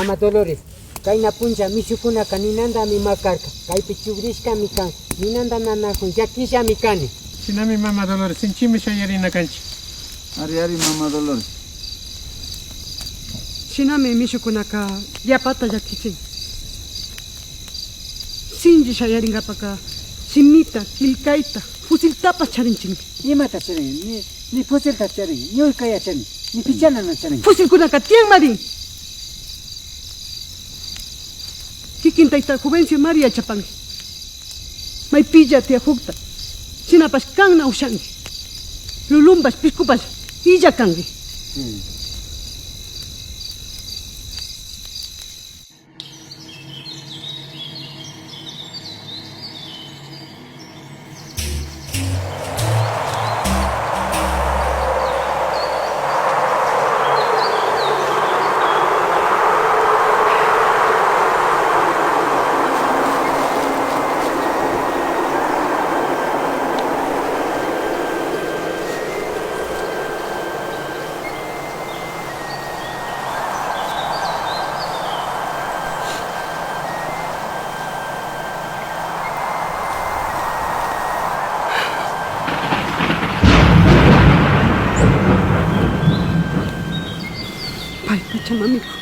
Mama Dolores, kayna puncha mishukunaka ninanda mi makarka, kaypi chugrishka mi kan, ninanda nanakun yakisha mi kani. Chinami Mama Dolores, sinchimi shayarina kanchi. Ari Mama Dolores. Shinami mishukunaka yapata yakichin. Sinji shayaringapaka simita, kilkaita, fusiltapas charinchimi. Imata charin, ni fusilta charin, ñuy kaya charin, ni pichana na charin. Fusilkunaka tiyan marin. Kikintaita Juvencio María Chapangi. Maypilla tia hukta. Sinapas kanna ushangi. Lulumbas piskupas illa kangi. Ay, Pachamamico.